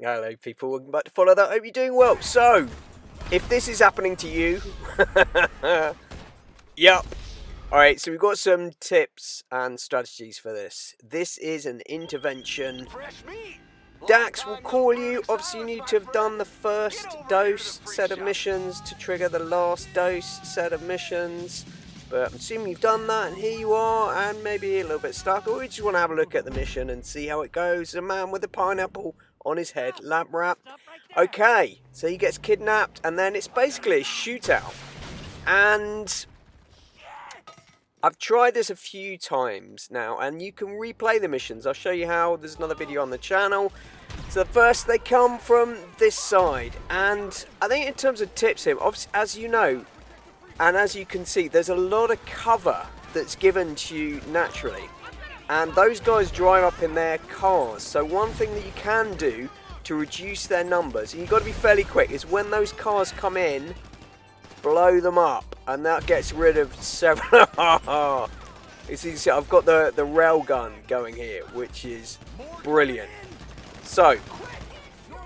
Hello people, welcome back to Follow That. Hope you're doing well. So, if this is happening to you, yep. Alright, so we've got some tips and strategies for this. This is an intervention. Dax will call you. Obviously you need to have done the first dose set of missions to trigger the last dose set of missions. But I'm assuming you've done that, and here you are, and maybe a little bit stuck, or we just want to have a look at the mission and see how it goes. A man with a pineapple on his head, lab wrap. Okay, so he gets kidnapped, and then it's basically a shootout. And I've tried this a few times now, and you can replay the missions. I'll show you how. There's another video on the channel. So first they come from this side, and I think in terms of tips here, obviously, as you know, and as you can see, there's a lot of cover that's given to you naturally. And those guys drive up in their cars. So one thing that you can do to reduce their numbers, and you've got to be fairly quick, is when those cars come in, blow them up. And that gets rid of several. You see, I've got the rail gun going here, which is brilliant. So,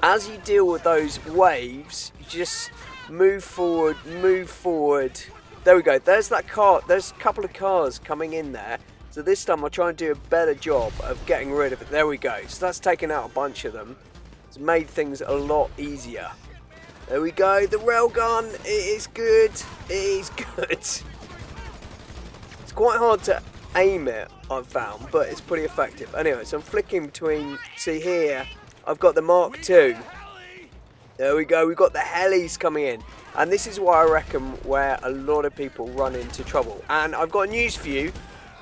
as you deal with those waves, you just move forward, move forward. There we go. There's that car. There's a couple of cars coming in there. So this time I'll try and do a better job of getting rid of it. There we go. So that's taken out a bunch of them. It's made things a lot easier. There we go. The railgun. It is good. It is good. It's quite hard to aim it, I've found, but it's pretty effective. Anyway, so I'm flicking between. See here, I've got the Mark II. There we go, we've got the helis coming in. And this is why I reckon where a lot of people run into trouble. And I've got news for you.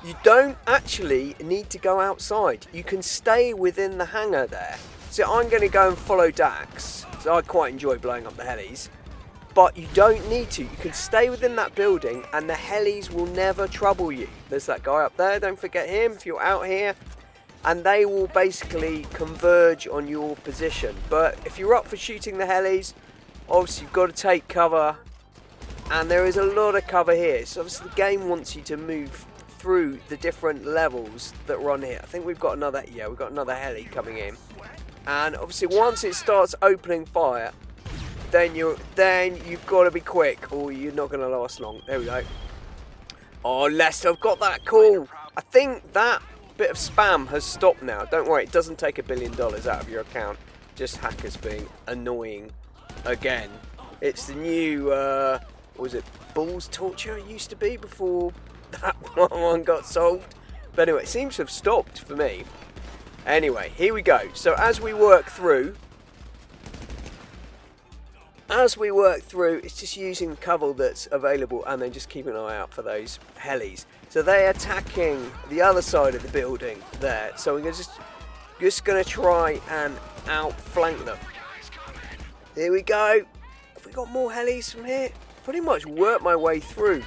You don't actually need to go outside. You can stay within the hangar there. So I'm going to go and follow Dax. So I quite enjoy blowing up the helis. But you don't need to. You can stay within that building and the helis will never trouble you. There's that guy up there. Don't forget him if you're out here. And they will basically converge on your position. But if you're up for shooting the helis, obviously you've got to take cover. And there is a lot of cover here. So obviously the game wants you to move through the different levels that are on here. I think we've got another, yeah, we've got another heli coming in. And obviously once it starts opening fire, then you've got to be quick or you're not going to last long. There we go. Oh, Lester, I've got that call. I think that bit of spam has stopped now. Don't worry, it doesn't take $1 billion out of your account. Just hackers being annoying again. It's the new, what was it, Balls Torture it used to be before that one got solved. But anyway, it seems to have stopped for me. Anyway, here we go. So as we work through, it's just using the cover that's available and then just keeping an eye out for those helis. So they're attacking the other side of the building there. So we're just going to try and outflank them. Here we go. Have we got more helis from here? Pretty much worked my way through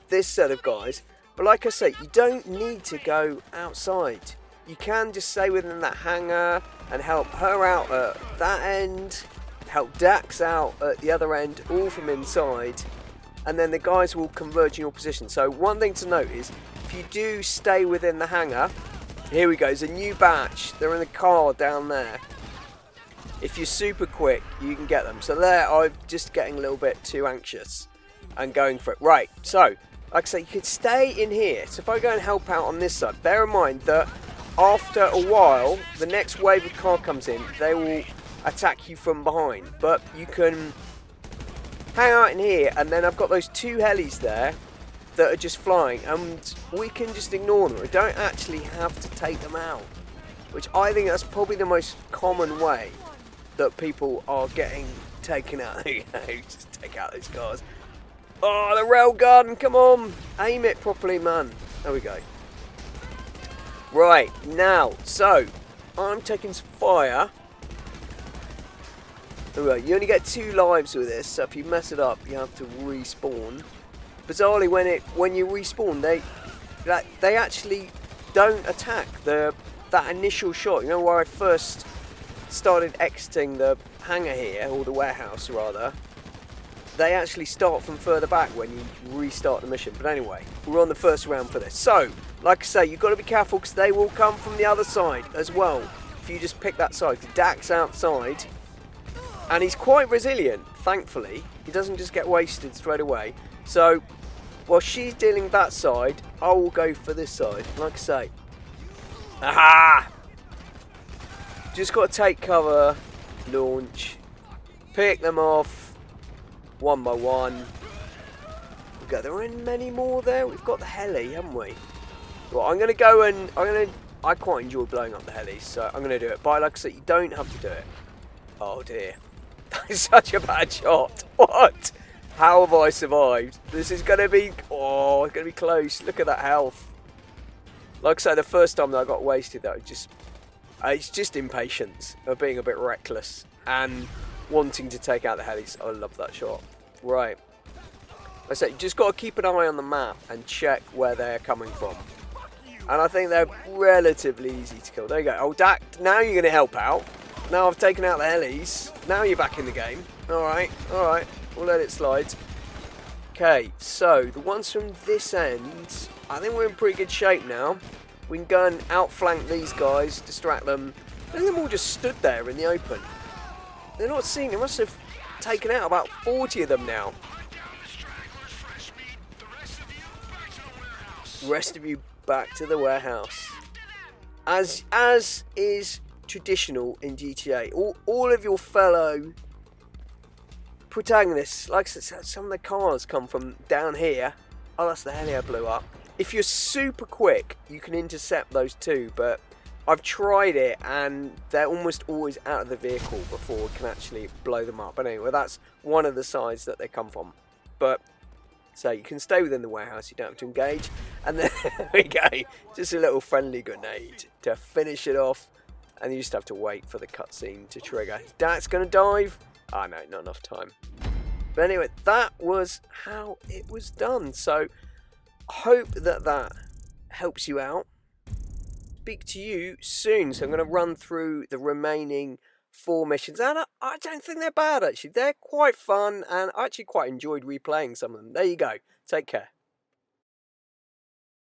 this set of guys. But like I say, you don't need to go outside. You can just stay within that hangar and help her out at that end. Help Dax out at the other end, all from inside, and then the guys will converge in your position. So one thing to note is, if you do stay within the hangar, here we go, there's a new batch, they're in the car down there. If you're super quick, you can get them. So there, I'm just getting a little bit too anxious and going for it. Right, so, like I say, you could stay in here. So if I go and help out on this side, bear in mind that after a while, the next wave of car comes in, they will attack you from behind, but you can hang out in here, and then I've got those two helis there that are just flying, and we can just ignore them. We don't actually have to take them out, which I think that's probably the most common way that people are getting taken out. Just take out those cars. Oh, the rail gun, come on, aim it properly, man. There we go. Right, now, so I'm taking some fire. Right, you only get 2 lives with this, so if you mess it up, you have to respawn. Bizarrely, when you respawn, they actually don't attack that initial shot. You know where I first started exiting the hangar here, or the warehouse rather. They actually start from further back when you restart the mission. But anyway, we're on the first round for this. So, like I say, you've got to be careful because they will come from the other side as well. if you just pick that side. Dak's outside, and he's quite resilient, thankfully. He doesn't just get wasted straight away. So, while she's dealing that side, I will go for this side, like I say. Aha! Just got to take cover, launch, pick them off, one by one. Are there any many more there? We've got the heli, haven't we? Well, I'm going to go and... I quite enjoy blowing up the helis, so I'm going to do it. But like I said, you don't have to do it. Oh dear. That is such a bad shot. What? How have I survived? This is going to be... Oh, it's going to be close. Look at that health. Like I said, the first time that I got wasted, that was just... it's just impatience of being a bit reckless and wanting to take out the helis. I love that shot. Right. I say, you just got to keep an eye on the map and check where they're coming from. And I think they're relatively easy to kill. There you go. Oh, Dak, now you're going to help out. Now I've taken out the helis. Now you're back in the game. Alright, alright. We'll let it slide. Okay, so the ones from this end, I think we're in pretty good shape now. We can go and outflank these guys, distract them. Look at them all just stood there in the open. They're not seeing. They must have taken out about 40 of them now. Rest of you back to the warehouse. As is traditional in GTA, all of your fellow protagonists, like I said, some of the cars come from down here. Oh, that's the heli I blew up. If you're super quick, you can intercept those too, but I've tried it and they're almost always out of the vehicle before we can actually blow them up. But anyway, that's one of the sides that they come from. But so you can stay within the warehouse, you don't have to engage. And then there we go, just a little friendly grenade to finish it off. And you just have to wait for the cutscene to trigger. That's going to dive. Oh no, not enough time. But anyway, that was how it was done. So hope that helps you out. Speak to you soon. So I'm going to run through the remaining 4 missions, and I don't think they're bad actually. They're quite fun, and I actually quite enjoyed replaying some of them. There you go. Take care.